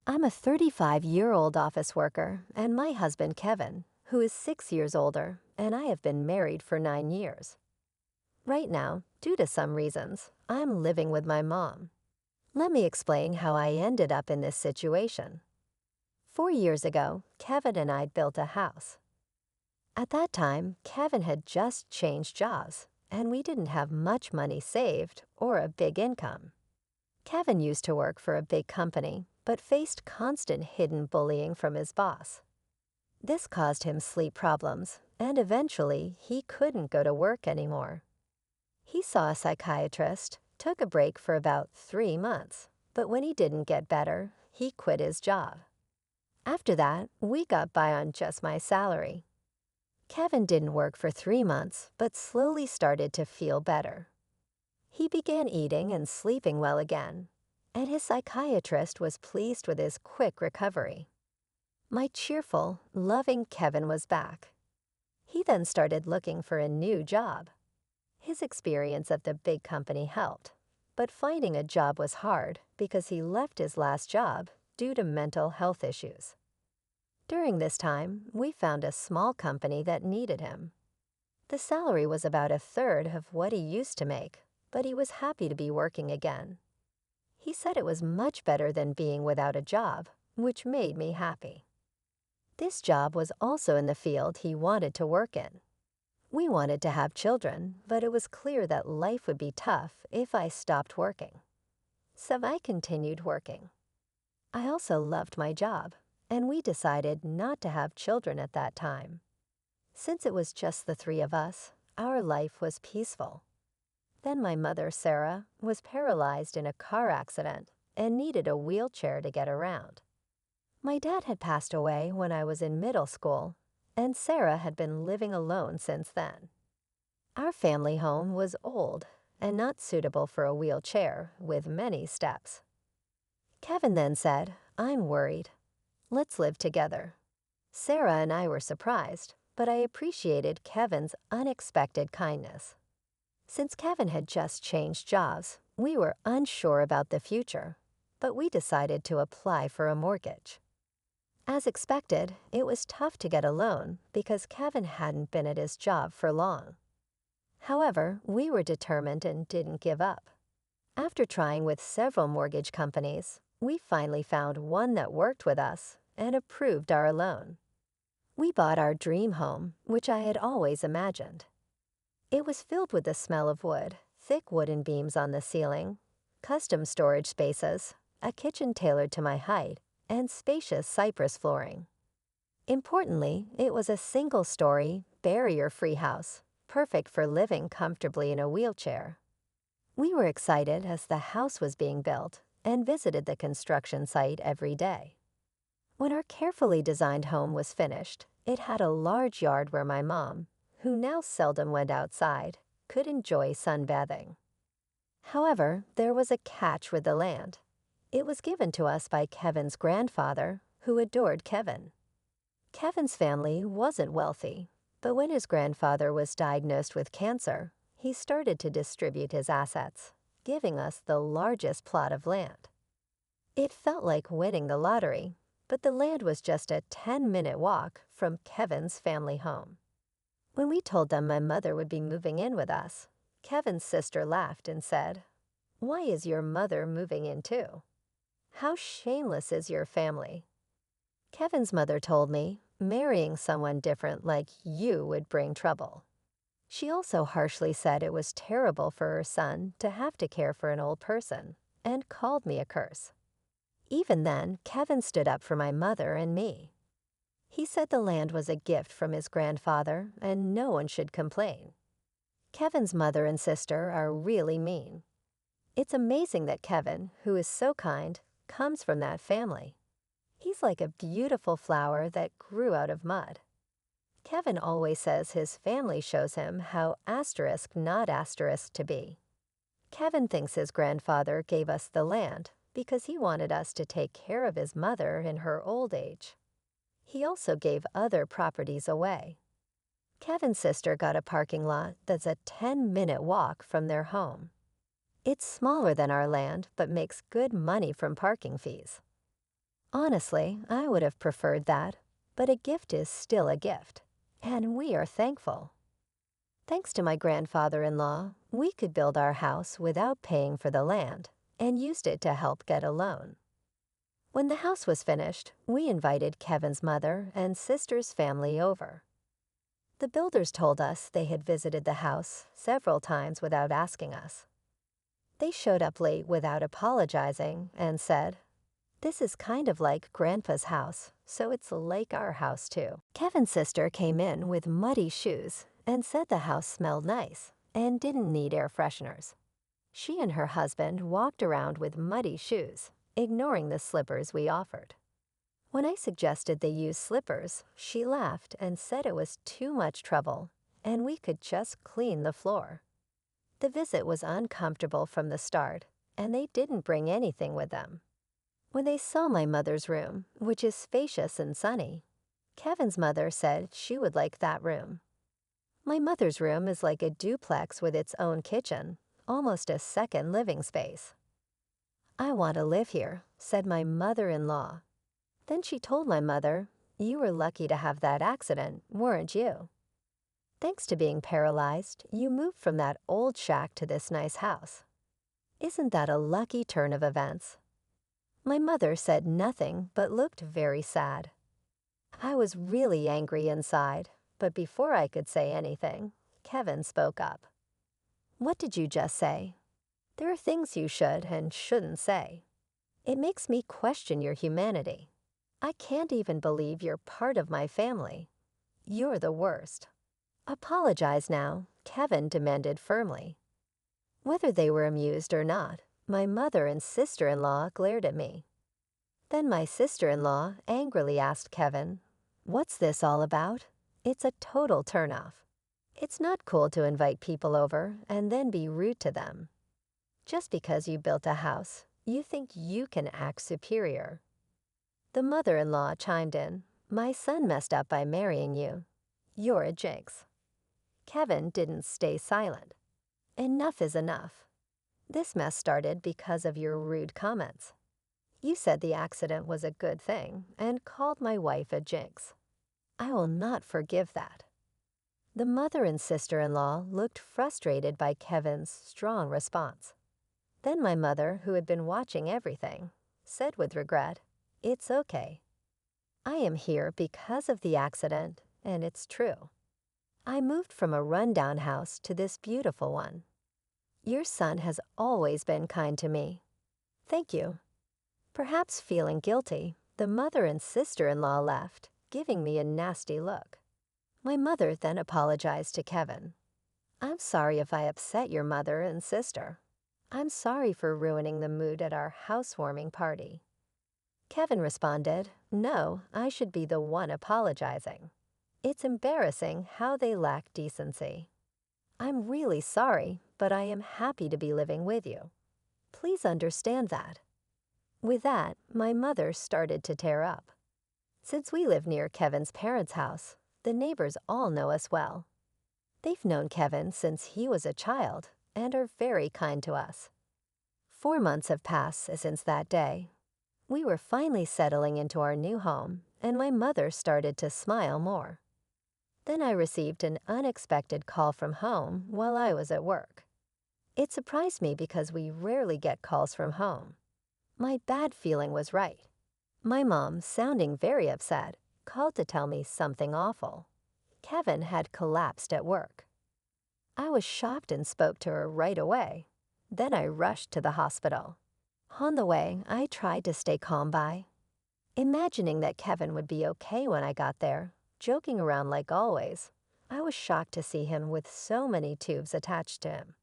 I'm a 35-year-old office worker, and my husband Kevin, who is 6 years older, and I have been married for 9 years. Right now, due to some reasons, I'm living with my mom. Let me explain how I ended up in this situation. 4 years ago, Kevin and I built a house. At that time, Kevin had just changed jobs, and we didn't have much money saved or a big income. Kevin used to work for a big company, but faced constant hidden bullying from his boss. This caused him sleep problems, and eventually he couldn't go to work anymore. He saw a psychiatrist, took a break for about 3 months, but when he didn't get better, he quit his job. After that, we got by on just my salary. Kevin didn't work for 3 months, but slowly started to feel better. He began eating and sleeping well again, and his psychiatrist was pleased with his quick recovery. My cheerful, loving Kevin was back. He then started looking for a new job. His experience at the big company helped, but finding a job was hard because he left his last job due to mental health issues. During this time, we found a small company that needed him. The salary was about a third of what he used to make, but he was happy to be working again. He said it was much better than being without a job, which made me happy. This job was also in the field he wanted to work in. We wanted to have children, but it was clear that life would be tough if I stopped working. So I continued working. I also loved my job, and we decided not to have children at that time. Since it was just the three of us, our life was peaceful. Then my mother, Sarah, was paralyzed in a car accident and needed a wheelchair to get around. My dad had passed away when I was in middle school, and Sarah had been living alone since then. Our family home was old and not suitable for a wheelchair with many steps. Kevin then said, "I'm worried. Let's live together." Sarah and I were surprised, but I appreciated Kevin's unexpected kindness. Since Kevin had just changed jobs, we were unsure about the future, but we decided to apply for a mortgage. As expected, it was tough to get a loan because Kevin hadn't been at his job for long. However, we were determined and didn't give up. After trying with several mortgage companies, we finally found one that worked with us and approved our loan. We bought our dream home, which I had always imagined. It was filled with the smell of wood, thick wooden beams on the ceiling, custom storage spaces, a kitchen tailored to my height, and spacious cypress flooring. Importantly, it was a single-story, barrier-free house, perfect for living comfortably in a wheelchair. We were excited as the house was being built and visited the construction site every day. When our carefully designed home was finished, it had a large yard where my mom, who now seldom went outside, could enjoy sunbathing. However, there was a catch with the land. It was given to us by Kevin's grandfather, who adored Kevin. Kevin's family wasn't wealthy, but when his grandfather was diagnosed with cancer, he started to distribute his assets, giving us the largest plot of land. It felt like winning the lottery, but the land was just a 10-minute walk from Kevin's family home. When we told them my mother would be moving in with us, Kevin's sister laughed and said, "Why is your mother moving in too? How shameless is your family?" Kevin's mother told me, "Marrying someone different like you would bring trouble." She also harshly said it was terrible for her son to have to care for an old person, and called me a curse. Even then, Kevin stood up for my mother and me. He said the land was a gift from his grandfather and no one should complain. Kevin's mother and sister are really mean. It's amazing that Kevin, who is so kind, comes from that family. He's like a beautiful flower that grew out of mud. Kevin always says his family shows him how asterisk not asterisk to be. Kevin thinks his grandfather gave us the land because he wanted us to take care of his mother in her old age. He also gave other properties away. Kevin's sister got a parking lot that's a 10-minute walk from their home. It's smaller than our land, but makes good money from parking fees. Honestly, I would have preferred that, but a gift is still a gift, and we are thankful. Thanks to my grandfather-in-law, we could build our house without paying for the land and used it to help get a loan. When the house was finished, we invited Kevin's mother and sister's family over. The builders told us they had visited the house several times without asking us. They showed up late without apologizing and said, "This is kind of like Grandpa's house, so it's like our house too." Kevin's sister came in with muddy shoes and said the house smelled nice and didn't need air fresheners. She and her husband walked around with muddy shoes, ignoring the slippers we offered. When I suggested they use slippers, she laughed and said it was too much trouble and we could just clean the floor. The visit was uncomfortable from the start, and they didn't bring anything with them. When they saw my mother's room, which is spacious and sunny, Kevin's mother said she would like that room. My mother's room is like a duplex with its own kitchen, almost a second living space. "I want to live here," said my mother-in-law. Then she told my mother, "You were lucky to have that accident, weren't you? Thanks to being paralyzed, you moved from that old shack to this nice house. Isn't that a lucky turn of events?" My mother said nothing but looked very sad. I was really angry inside, but before I could say anything, Kevin spoke up. "What did you just say? There are things you should and shouldn't say. It makes me question your humanity. I can't even believe you're part of my family. You're the worst." "Apologize now," Kevin demanded firmly. Whether they were amused or not, my mother and sister-in-law glared at me. Then my sister-in-law angrily asked Kevin, "What's this all about? It's a total turnoff. It's not cool to invite people over and then be rude to them. Just because you built a house, you think you can act superior." The mother-in-law chimed in, "My son messed up by marrying you. You're a jinx." Kevin didn't stay silent. "Enough is enough. This mess started because of your rude comments. You said the accident was a good thing and called my wife a jinx. I will not forgive that." The mother and sister-in-law looked frustrated by Kevin's strong response. Then my mother, who had been watching everything, said with regret, "It's okay. I am here because of the accident, and it's true. I moved from a rundown house to this beautiful one. Your son has always been kind to me. Thank you." Perhaps feeling guilty, the mother and sister-in-law left, giving me a nasty look. My mother then apologized to Kevin. "I'm sorry if I upset your mother and sister. I'm sorry for ruining the mood at our housewarming party." Kevin responded, "No, I should be the one apologizing. It's embarrassing how they lack decency. I'm really sorry, but I am happy to be living with you. Please understand that." With that, my mother started to tear up. Since we live near Kevin's parents' house, the neighbors all know us well. They've known Kevin since he was a child and are very kind to us. 4 months have passed since that day. We were finally settling into our new home, and my mother started to smile more. Then I received an unexpected call from home while I was at work. It surprised me because we rarely get calls from home. My bad feeling was right. My mom, sounding very upset, called to tell me something awful. Kevin had collapsed at work. I was shocked and spoke to her right away. Then I rushed to the hospital. On the way, I tried to stay calm by imagining that Kevin would be okay when I got there, joking around like always. I was shocked to see him with so many tubes attached to him.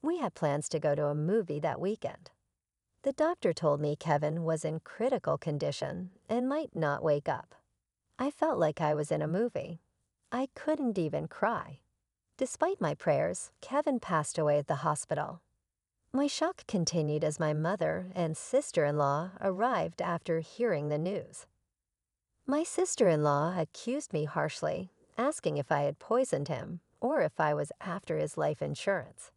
We had plans to go to a movie that weekend. The doctor told me Kevin was in critical condition and might not wake up. I felt like I was in a movie. I couldn't even cry. Despite my prayers, Kevin passed away at the hospital. My shock continued as my mother and sister-in-law arrived after hearing the news. My sister-in-law accused me harshly, asking if I had poisoned him or if I was after his life insurance.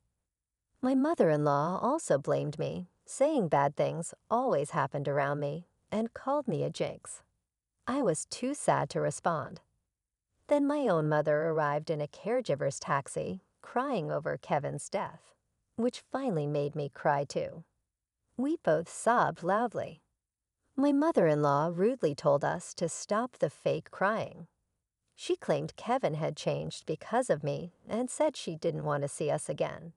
My mother-in-law also blamed me, saying bad things always happened around me and called me a jinx. I was too sad to respond. Then my own mother arrived in a caregiver's taxi, crying over Kevin's death, which finally made me cry too. We both sobbed loudly. My mother-in-law rudely told us to stop the fake crying. She claimed Kevin had changed because of me and said she didn't want to see us again.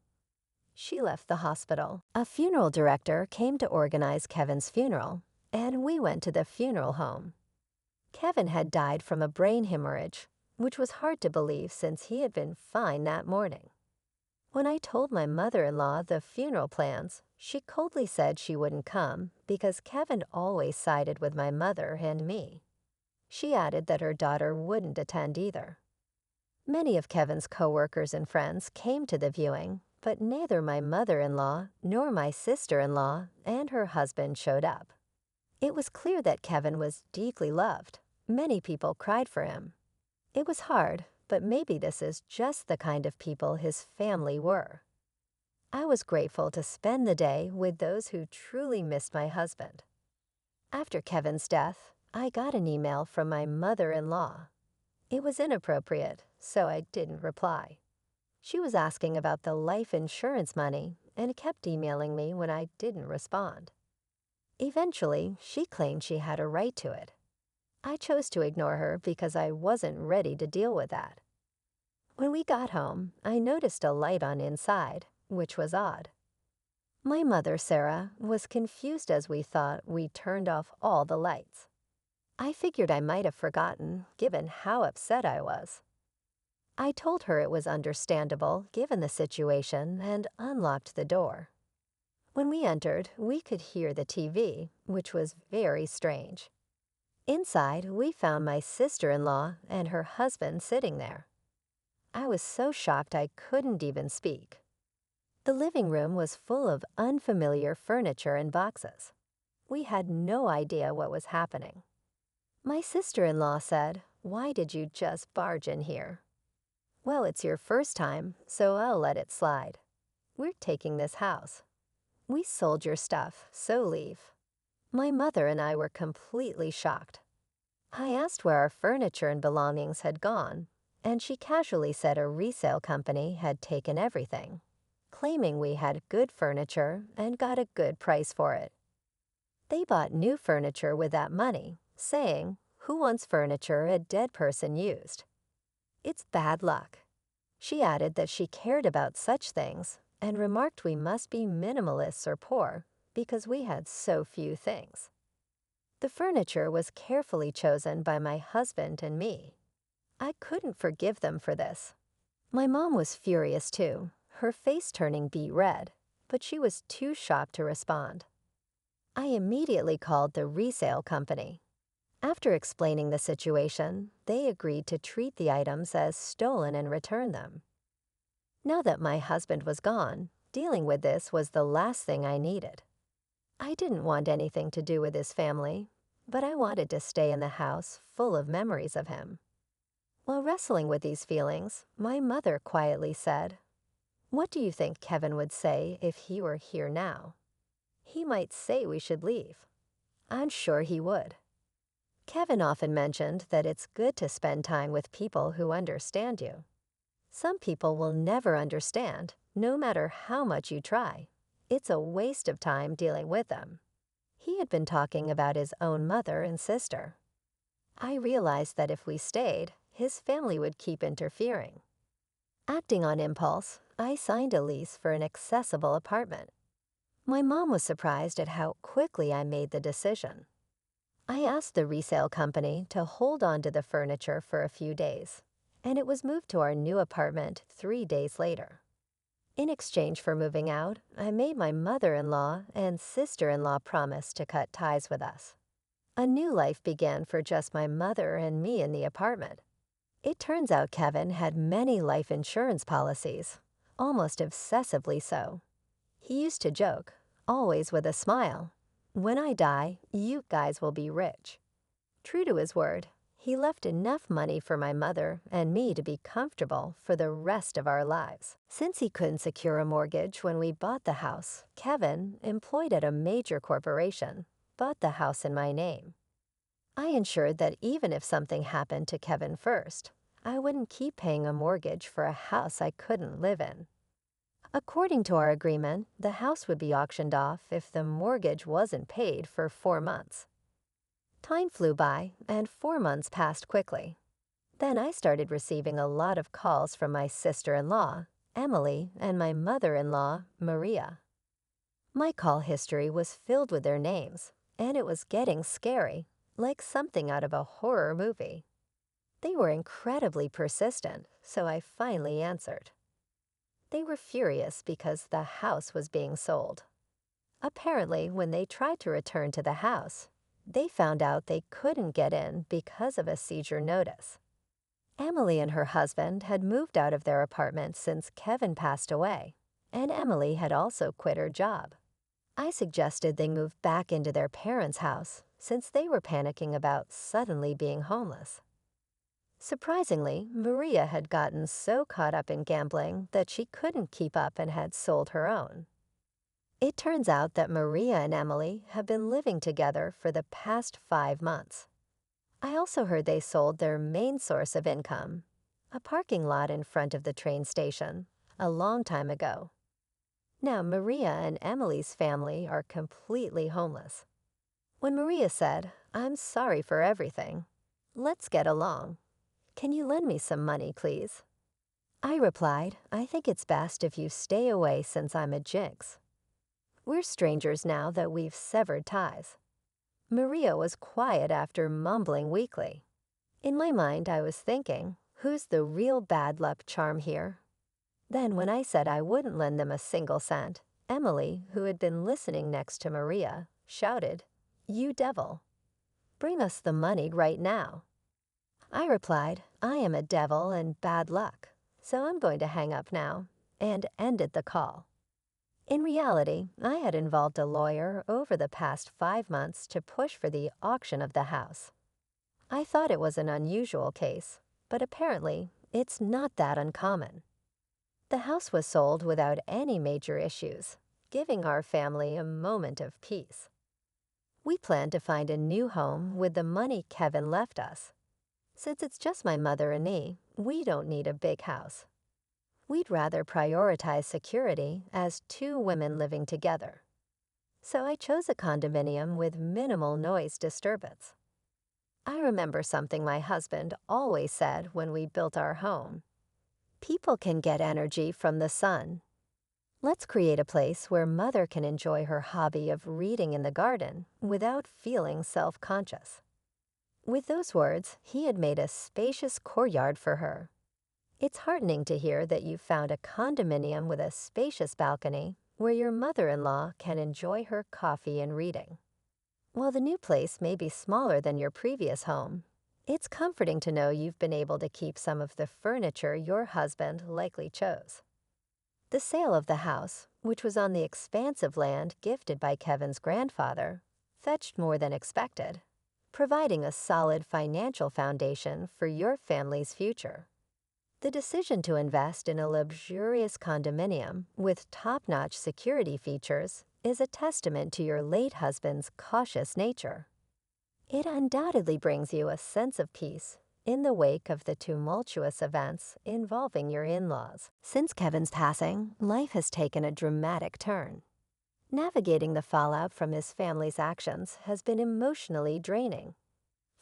She left the hospital. A funeral director came to organize Kevin's funeral, and we went to the funeral home. Kevin had died from a brain hemorrhage, which was hard to believe since he had been fine that morning. When I told my mother-in-law the funeral plans, she coldly said she wouldn't come because Kevin always sided with my mother and me. She added that her daughter wouldn't attend either. Many of Kevin's co-workers and friends came to the viewing, but neither my mother-in-law nor my sister-in-law and her husband showed up. It was clear that Kevin was deeply loved. Many people cried for him. It was hard, but maybe this is just the kind of people his family were. I was grateful to spend the day with those who truly missed my husband. After Kevin's death, I got an email from my mother-in-law. It was inappropriate, so I didn't reply. She was asking about the life insurance money and kept emailing me when I didn't respond. Eventually, she claimed she had a right to it. I chose to ignore her because I wasn't ready to deal with that. When we got home, I noticed a light on inside, which was odd. My mother, Sarah, was confused as we thought we turned off all the lights. I figured I might have forgotten, given how upset I was. I told her it was understandable given the situation and unlocked the door. When we entered, we could hear the TV, which was very strange. Inside, we found my sister-in-law and her husband sitting there. I was so shocked I couldn't even speak. The living room was full of unfamiliar furniture and boxes. We had no idea what was happening. My sister-in-law said, "Why did you just barge in here?" "Well, it's your first time, so I'll let it slide. We're taking this house. We sold your stuff, so leave." My mother and I were completely shocked. I asked where our furniture and belongings had gone, and she casually said a resale company had taken everything, claiming we had good furniture and got a good price for it. They bought new furniture with that money, saying, "Who wants furniture a dead person used?" It's bad luck. She added that she cared about such things and remarked we must be minimalists or poor because we had so few things. The furniture was carefully chosen by my husband and me. I couldn't forgive them for this. My mom was furious too, her face turning beet red, but she was too shocked to respond. I immediately called the resale company. After explaining the situation, they agreed to treat the items as stolen and return them. Now that my husband was gone, dealing with this was the last thing I needed. I didn't want anything to do with his family, but I wanted to stay in the house full of memories of him. While wrestling with these feelings, my mother quietly said, "What do you think Kevin would say if he were here now?" "He might say we should leave." "I'm sure he would." Kevin often mentioned that it's good to spend time with people who understand you. Some people will never understand, no matter how much you try. It's a waste of time dealing with them. He had been talking about his own mother and sister. I realized that if we stayed, his family would keep interfering. Acting on impulse, I signed a lease for an accessible apartment. My mom was surprised at how quickly I made the decision. I asked the resale company to hold on to the furniture for a few days, and it was moved to our new apartment 3 days later. In exchange for moving out, I made my mother-in-law and sister-in-law promise to cut ties with us. A new life began for just my mother and me in the apartment. It turns out Kevin had many life insurance policies, almost obsessively so. He used to joke, always with a smile, "When I die, you guys will be rich." True to his word, he left enough money for my mother and me to be comfortable for the rest of our lives. Since he couldn't secure a mortgage when we bought the house, Kevin, employed at a major corporation, bought the house in my name. I ensured that even if something happened to Kevin first, I wouldn't keep paying a mortgage for a house I couldn't live in. According to our agreement, the house would be auctioned off if the mortgage wasn't paid for 4 months. Time flew by, and 4 months passed quickly. Then I started receiving a lot of calls from my sister-in-law, Emily, and my mother-in-law, Maria. My call history was filled with their names, and it was getting scary, like something out of a horror movie. They were incredibly persistent, so I finally answered. They were furious because the house was being sold. Apparently, when they tried to return to the house, they found out they couldn't get in because of a seizure notice. Emily and her husband had moved out of their apartment since Kevin passed away, and Emily had also quit her job. I suggested they move back into their parents' house since they were panicking about suddenly being homeless. Surprisingly, Maria had gotten so caught up in gambling that she couldn't keep up and had sold her own. It turns out that Maria and Emily have been living together for the past 5 months. I also heard they sold their main source of income, a parking lot in front of the train station, a long time ago. Now, Maria and Emily's family are completely homeless. When Maria said, "I'm sorry for everything. Let's get along. Can you lend me some money, please?" I replied, "I think it's best if you stay away since I'm a jinx. We're strangers now that we've severed ties." Maria was quiet after mumbling weakly. In my mind, I was thinking, who's the real bad luck charm here? Then when I said I wouldn't lend them a single cent, Emily, who had been listening next to Maria, shouted, "You devil! Bring us the money right now." I replied, "I am a devil and bad luck, so I'm going to hang up now," and ended the call. In reality, I had involved a lawyer over the past 5 months to push for the auction of the house. I thought it was an unusual case, but apparently it's not that uncommon. The house was sold without any major issues, giving our family a moment of peace. We planned to find a new home with the money Kevin left us. Since it's just my mother and me, we don't need a big house. We'd rather prioritize security as two women living together. So I chose a condominium with minimal noise disturbance. I remember something my husband always said when we built our home. People can get energy from the sun. Let's create a place where Mother can enjoy her hobby of reading in the garden without feeling self-conscious. With those words, he had made a spacious courtyard for her. It's heartening to hear that you found a condominium with a spacious balcony where your mother-in-law can enjoy her coffee and reading. While the new place may be smaller than your previous home, it's comforting to know you've been able to keep some of the furniture your husband likely chose. The sale of the house, which was on the expansive land gifted by Kevin's grandfather, fetched more than expected, providing a solid financial foundation for your family's future. The decision to invest in a luxurious condominium with top-notch security features is a testament to your late husband's cautious nature. It undoubtedly brings you a sense of peace in the wake of the tumultuous events involving your in-laws. Since Kevin's passing, life has taken a dramatic turn. Navigating the fallout from his family's actions has been emotionally draining.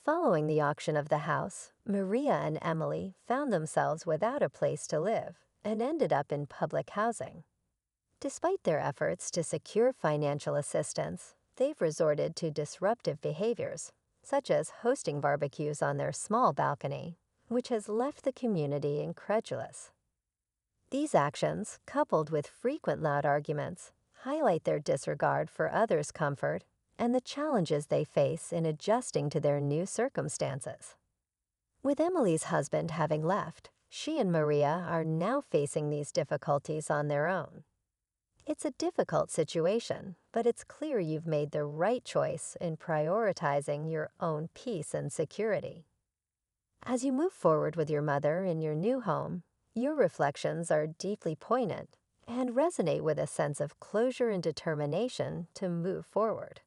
Following the auction of the house, Maria and Emily found themselves without a place to live and ended up in public housing. Despite their efforts to secure financial assistance, they've resorted to disruptive behaviors, such as hosting barbecues on their small balcony, which has left the community incredulous. These actions, coupled with frequent loud arguments, highlight their disregard for others' comfort and the challenges they face in adjusting to their new circumstances. With Emily's husband having left, she and Maria are now facing these difficulties on their own. It's a difficult situation, but it's clear you've made the right choice in prioritizing your own peace and security. As you move forward with your mother in your new home, your reflections are deeply poignant and resonate with a sense of closure and determination to move forward.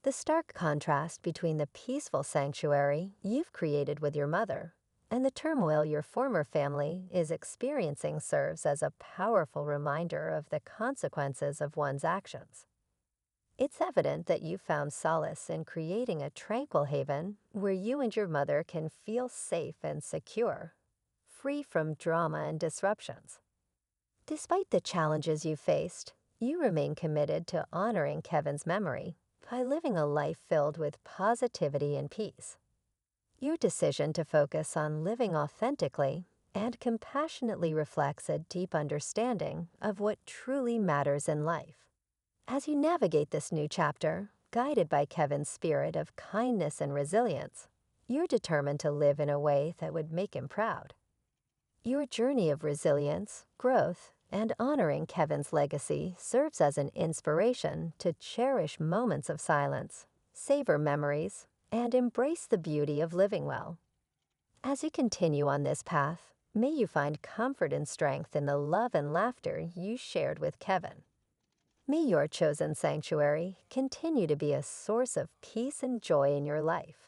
The stark contrast between the peaceful sanctuary you've created with your mother and the turmoil your former family is experiencing serves as a powerful reminder of the consequences of one's actions. It's evident that you found solace in creating a tranquil haven where you and your mother can feel safe and secure, free from drama and disruptions. Despite the challenges you faced, you remain committed to honoring Kevin's memory by living a life filled with positivity and peace. Your decision to focus on living authentically and compassionately reflects a deep understanding of what truly matters in life. As you navigate this new chapter, guided by Kevin's spirit of kindness and resilience, you're determined to live in a way that would make him proud. Your journey of resilience, growth, and honoring Kevin's legacy serves as an inspiration to cherish moments of silence, savor memories, and embrace the beauty of living well. As you continue on this path, may you find comfort and strength in the love and laughter you shared with Kevin. May your chosen sanctuary continue to be a source of peace and joy in your life.